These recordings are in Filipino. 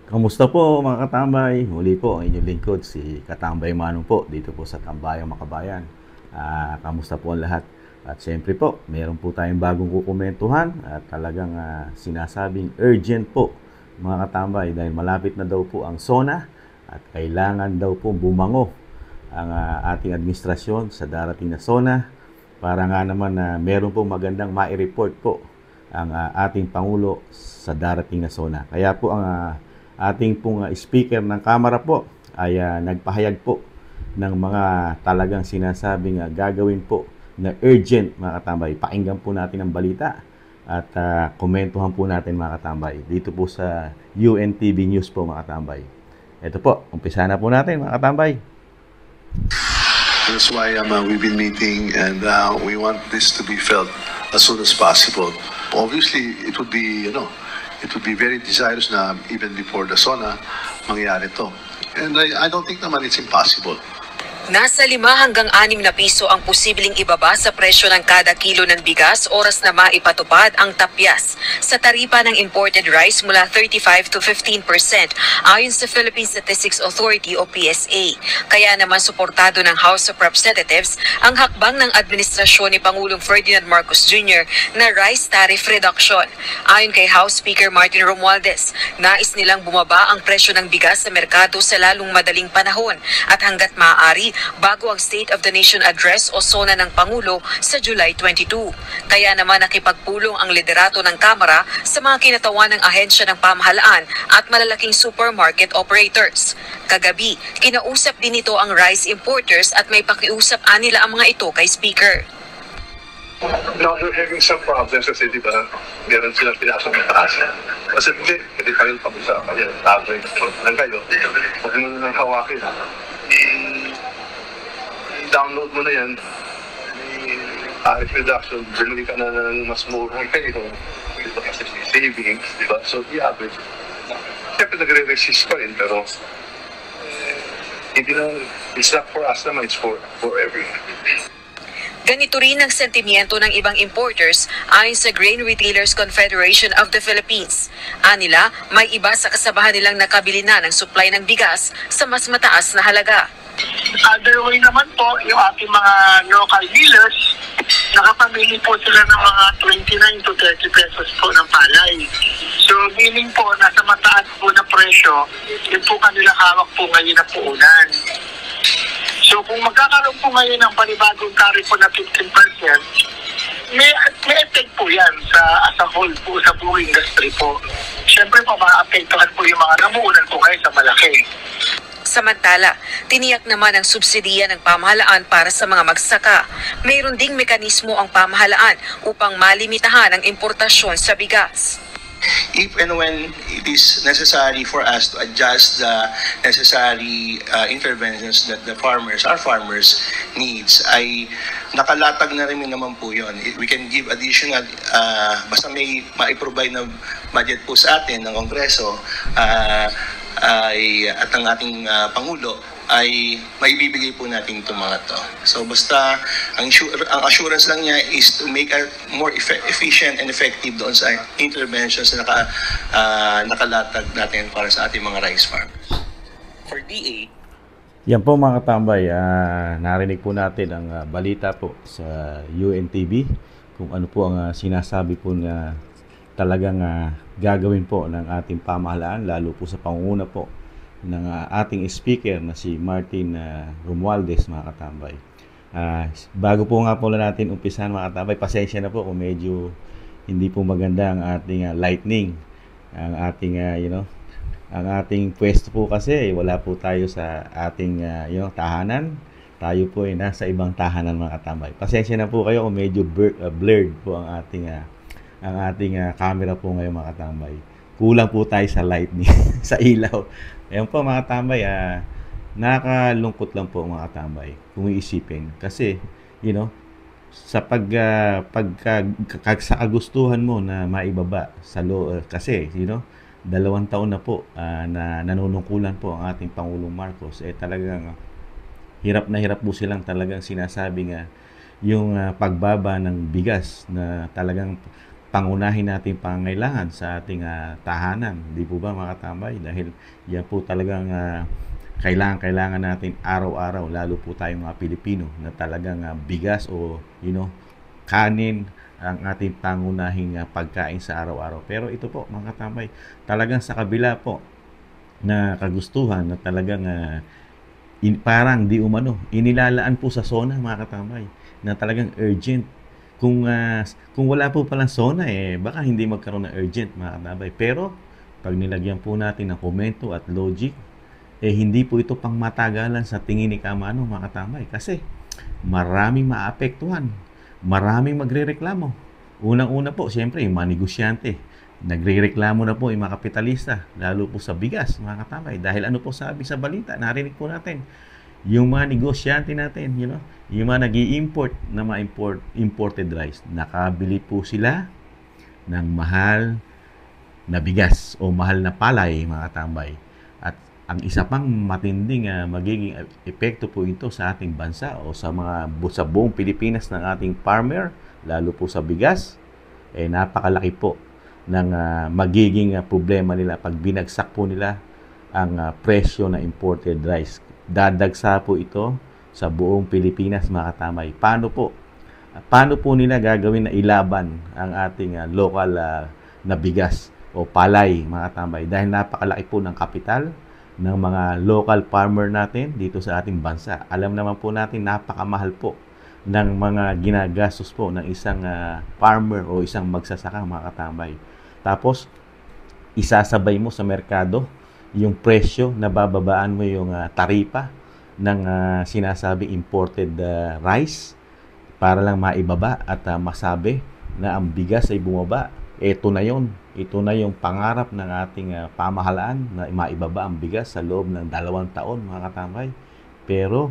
Kamusta po mga katambay? Muli po ang inyong lingkod, si Katambay Manong po, dito po sa Tambayang Makabayan. Kamusta po ang lahat? At siyempre po, meron po tayong bagong kukomentuhan at talagang sinasabing urgent po mga katambay dahil malapit na daw po ang SONA at kailangan daw po bumango ang ating administrasyon sa darating na SONA para nga naman na meron po magandang mai-report po ang ating Pangulo sa darating na SONA. Kaya po ang ating pong speaker ng Kamara po ay nagpahayag po ng mga talagang sinasabing gagawin po na urgent mga katambay. Pakinggan po natin ang balita at komentuhan po natin mga katambay dito po sa UNTV News po mga katambay. Ito po, umpisa na po natin mga katambay. That's why we've been meeting and we want this to be felt as soon as possible. Obviously, it would be, it would be very desirous na even before the SONA, mangyari to. And I don't think naman it's impossible. Nasa 5 hanggang 6 na piso ang posibleng ibaba sa presyo ng kada kilo ng bigas oras na maipatupad ang tapyas sa taripa ng imported rice mula 35 to 15% ayon sa Philippine Statistics Authority o PSA. Kaya naman suportado ng House of Representatives ang hakbang ng administrasyon ni Pangulong Ferdinand Marcos Jr. na rice tariff reduction. Ayon kay House Speaker Martin Romualdez, nais nilang bumaba ang presyo ng bigas sa merkado sa lalong madaling panahon at hanggat maaari bago ang State of the Nation Address o SONA ng Pangulo sa July 22. Kaya naman nakipagpulong ang liderato ng Kamara sa mga kinatawan ng ahensya ng pamahalaan at malalaking supermarket operators. Kagabi, kinausap din ito ang rice importers at may pakiusap nila ang mga ito kay Speaker. Now they're having some problems kasi di ba meron silang pinasok ng taas. Kasi hindi pa rin pag-usapan yan. Tagoy lang kayo. Huwag mo na lang hawakin. I-download mo na yan. Tariff reduction. Bumili ka na ng mas murang kayo. Ito kasi savings, di ba? So i-average. Siyempre nagre-resist pa rin pero hindi na, it's not for us naman, it's for everyone. Ganito rin ang sentimiento ng ibang importers ayon sa Grain Retailers Confederation of the Philippines. Anila, may iba sa kasabahan nilang nakabili na ng supply ng bigas sa mas mataas na halaga. Other way naman po, yung ating mga local dealers, nakapamili po sila ng mga 29 to 30 pesos po ng palay. So, meaning po, nasa mataas po na presyo, yun po kanila hawak po ngayon na puunan. So, kung magkakaroon po ngayon ng panibagong tariff po na 15%, may effect po yan as a whole po sa buong industry po. Siyempre po, maapektuhan po yung mga namuunan po ngayon sa malaki. Samantala, tiniyak naman ang subsidiya ng pamahalaan para sa mga magsaka. Mayroon ding mekanismo ang pamahalaan upang malimitahan ang importasyon sa bigas. If and when it is necessary for us to adjust the necessary interventions that our farmers needs, ay nakalatag na rin naman po yun. We can give additional, basta may ma-provide na budget po sa atin ng Kongreso, at ang ating Pangulo ay maibibigay po natin itong mga to. So basta ang assurance lang niya is to make a more efficient and effective doon sa interventions na nakalatag natin para sa ating mga rice farmers. For DA, yan po mga katambay, narinig po natin ang balita po sa UNTV kung ano po ang sinasabi po na talagang gagawin po ng ating pamahalaan, lalo po sa pangunguna po ng ating speaker na si Martin Romualdez mga katambay. Bago po nga po natin umpisahan mga katambay, pasensya na po kung medyo hindi po maganda ang ating lightning, ang ating ang ating pwesto po kasi wala po tayo sa ating tahanan. Tayo po ay nasa ibang tahanan mga katambay. Pasensya na po kayo kung medyo blurred po ang ating camera po ngayon mga katambay. Kulang po tayo sa lightning, sa ilaw. Ayan po mga katambay, nakakalungkot lang po mga katambay kung iisipin. Kasi, sa sa kagustuhan mo na maibaba sa kasi, 2 taon na po na nanunungkulan po ang ating Pangulong Marcos, talagang hirap na hirap po silang talagang sinasabi nga yung pagbaba ng bigas na talagang pangunahin natin pangangailangan sa ating tahanan. Di po ba mga katambay? Dahil yan po talagang kailangan natin araw-araw, lalo po tayong mga Pilipino na talagang bigas o kanin ang ating pangunahing pagkain sa araw-araw. Pero ito po mga katambay, talagang sa kabila po na kagustuhan na talagang parang di umano inilalaan po sa SONA mga katambay na talagang urgent. Kung wala po palang SONA, baka hindi magkaroon ng urgent mga katambay. Pero pag nilagyan po natin ng komento at logic, hindi po ito pang matagalan sa tingin ni Kamano mga katambay. Kasi maraming maapektuhan, maraming magrereklamo. Unang-una po, siyempre, yung mga negosyante. Nagrereklamo na po yung mga kapitalista, lalo po sa bigas mga katambay. Dahil ano po sabi sa balita, narinig po natin, yung mga negosyante natin, yung mga nag-i-import na mga imported rice, nakabili po sila ng mahal na bigas o mahal na palay mga katambay. At ang isa pang matinding magiging epekto po ito sa ating bansa o sa buong Pilipinas ng ating farmer, lalo po sa bigas, napakalaki po ng magiging problema nila pag binagsak po nila ang presyo na imported rice. Dadagsa po ito sa buong Pilipinas mga katambay. Paano po nila gagawin na ilaban ang ating local na bigas o palay mga katambay? Dahil napakalaki po ng kapital ng mga local farmer natin dito sa ating bansa. Alam naman po natin napakamahal po ng mga ginagastos po ng isang farmer o isang magsasaka mga katambay. Tapos isasabay mo sa merkado yung presyo, nabababaan mo yung taripa ng sinasabing imported rice para lang maibaba at masabi na ang bigas ay bumaba. Ito na yun. Ito na yung pangarap ng ating pamahalaan na maibaba ang bigas sa loob ng 2 taon mga katambay. Pero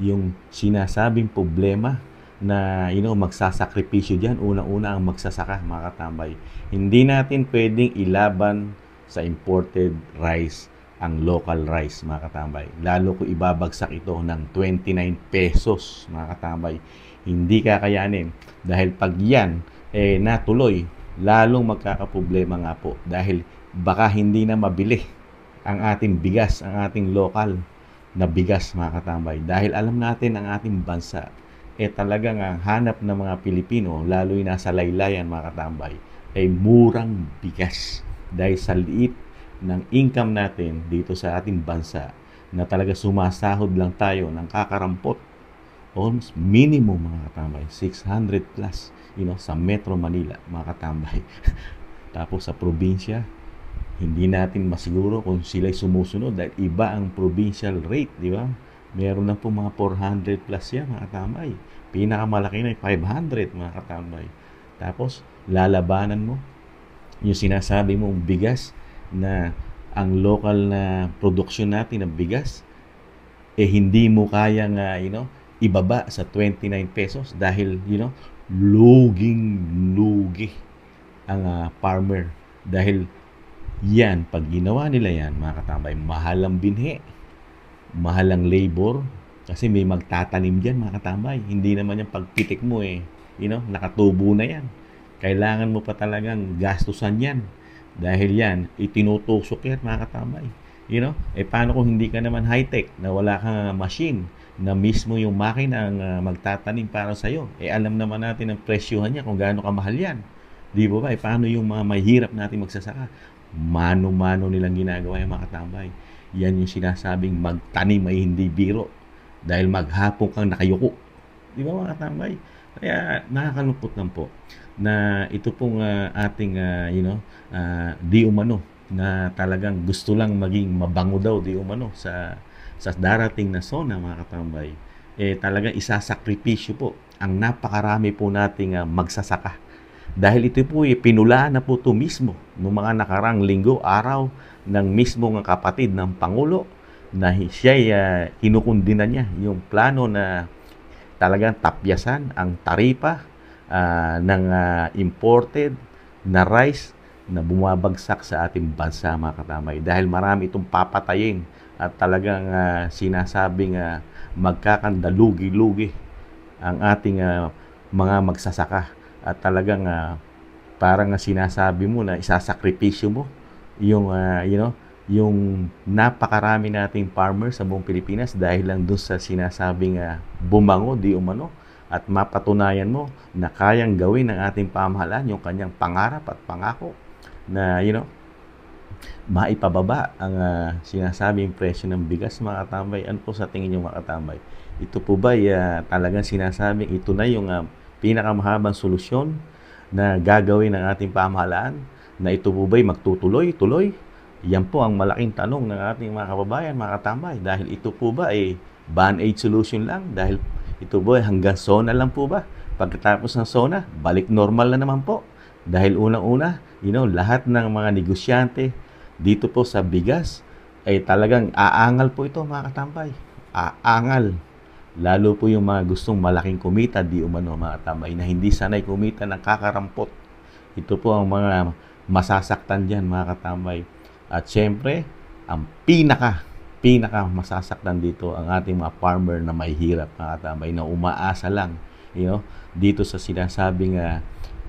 yung sinasabing problema na magsasakripisyo dyan, unang-una ang magsasaka mga katambay. Hindi natin pwedeng ilaban sa imported rice ang local rice mga katambay. Lalo kung ibabagsak ito ng 29 pesos mga katambay. Hindi kakayanin dahil pag yan natuloy, lalong magkakaproblema nga po dahil baka hindi na mabili ang ating bigas, ang ating local na bigas mga katambay. Dahil alam natin ang ating bansa talagang ang hanap ng mga Pilipino, lalo yung nasa laylayan mga katambay, ay murang bigas. Dahil sa liit ng income natin dito sa ating bansa na talaga sumasahod lang tayo ng kakarampot, almost minimum mga katambay, 600 plus sa Metro Manila mga katambay. Tapos sa probinsya, hindi natin masiguro kung sila'y sumusunod dahil iba ang provincial rate, di ba? Meron na po mga 400 plus yan mga katambay. Pinakamalaki na 500 mga katambay. Tapos lalabanan mo yung sinasabi mong bigas na ang local na produksyon natin ng bigas hindi mo kayang ibaba sa 29 pesos dahil luging-lugi ang farmer. Dahil yan, pag ginawa nila yan mga katambay, mahal ang binhi, mahal ang labor, kasi may magtatanim dyan mga katambay. Hindi naman yung pagpitik mo nakatubo na yan. Kailangan mo pa talagang gastusan yan. Dahil yan, itinutusok yan mga katambay. Paano kung hindi ka naman high-tech, na wala kang machine, na mismo yung makina ang magtatanim para sa'yo? Alam naman natin ang presyohan niya kung gaano kamahal yan. Di ba? Paano yung mga mahirap natin magsasaka? Mano-mano nilang ginagawa yung mga katambay. Yan yung sinasabing magtanim ay hindi biro dahil maghapon kang nakayuko. Di ba mga katambay? Kaya nakakalungkot lang po na ito pong ating di umano na talagang gusto lang maging mabango daw di umano sa darating na SONA mga katambay. Talagang isasakripisyo po ang napakarami po nating magsasaka. Dahil ito po pinulaan na po ito mismo noong mga nakarang linggo, araw ng mismo ng kapatid ng Pangulo na siya kinukundina niya yung plano na talagang tapyasan ang taripa ng imported na rice na bumabagsak sa ating bansa mga katambay. Dahil marami itong papatayin at talagang sinasabing magkakandalugi-lugi ang ating mga magsasaka. At talagang parang sinasabi mo na isasakripisyo mo yung yung napakarami nating farmers sa buong Pilipinas dahil lang doon sa sinasabing bumango di umano, at mapatunayan mo na kayang gawin ng ating pamahalaan yung kanyang pangarap at pangako na maipababa ang sinasabing presyo ng bigas, mga katambay. Ano po sa tingin niyo, mga katambay? Ito po ba talagang sinasabing ito na yung pinakamahabang solusyon na gagawin ng ating pamahalaan, na ito po ba'y magtutuloy-tuloy? Yan po ang malaking tanong ng ating mga kababayan, mga katambay. Dahil ito po ba ay band-aid solution lang? Dahil ito po ay hanggang SONA lang po ba? Pagkatapos ng SONA, balik normal na naman po. Dahil unang-una, lahat ng mga negosyante dito po sa bigas ay talagang aangal po ito, mga katambay. Aangal. Lalo po yung mga gustong malaking kumita di umano, mga katambay, na hindi sanay kumita ng kakarampot. Ito po ang mga masasaktan dyan, mga katambay. At syempre, ang pinaka masasaktan dito ang ating mga farmer na may hirap, mga katambay, na umaasa lang dito sa sinasabing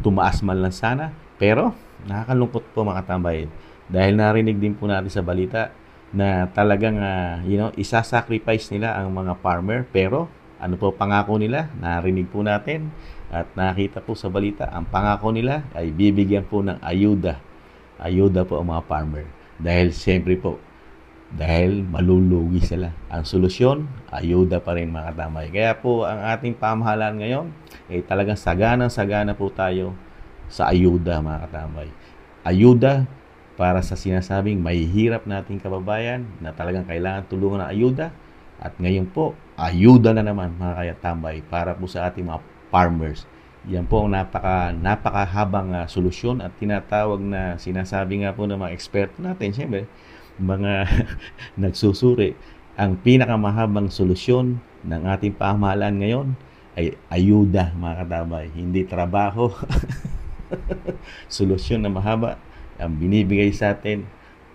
tumaas man lang sana. Pero nakakalungkot po, mga katambay, dahil narinig din po natin sa balita na talagang isasacrifice nila ang mga farmer. Pero ano po pangako nila? Narinig po natin at nakita po sa balita, ang pangako nila ay bibigyan po ng ayuda po ang mga farmer. Dahil siyempre po, dahil malulugi sila. Ang solusyon, ayuda pa rin, mga katambay. Kaya po ang ating pamahalaan ngayon ay talagang sagana po tayo sa ayuda, mga katambay. Ayuda para sa sinasabing mahihirap nating kababayan na talagang kailangan tulungan ng ayuda. At ngayon po, ayuda na naman, mga katambay, para po sa ating mga farmers. Yan po ang napakahabang solusyon at tinatawag na sinasabi nga po ng mga eksperto natin, siyempre, mga nagsusuri. Ang pinakamahabang solusyon ng ating pamahalaan ngayon ay ayuda, mga katambay. Hindi trabaho. Solusyon na mahaba ang binibigay sa atin,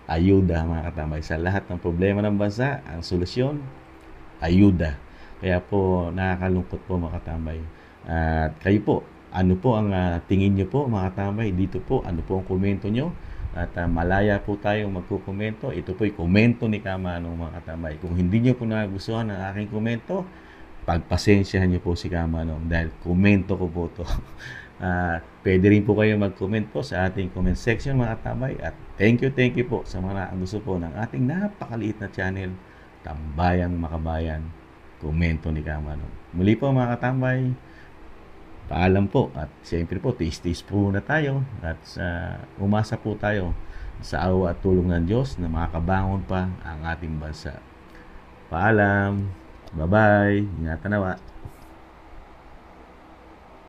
ayuda, mga katambay. Sa lahat ng problema ng bansa, ang solusyon, ayuda. Kaya po, nakakalungkot po, mga katambay. At kayo po, ano po ang tingin nyo po, mga katambay? Dito po, ano po ang komento nyo? At malaya po tayong magkukomento. Ito po ay komento ni Kamanong, mga katambay. Kung hindi nyo po nagustuhan ang aking komento, pagpasensyahan nyo po si Kamanong dahil komento ko po to. Pwede rin po kayo mag-comment po sa ating comment section, mga katambay. At thank you po sa mga gusto po ng ating napakaliit na channel, Tambayang Makabayan, komento ni Kamanong. Muli po, mga katambay, paalam po. At siyempre po, taste po na tayo. At umasa po tayo sa awa at tulong ng Diyos na makakabangon pa ang ating bansa. Paalam. Bye-bye. Ingatan nawa.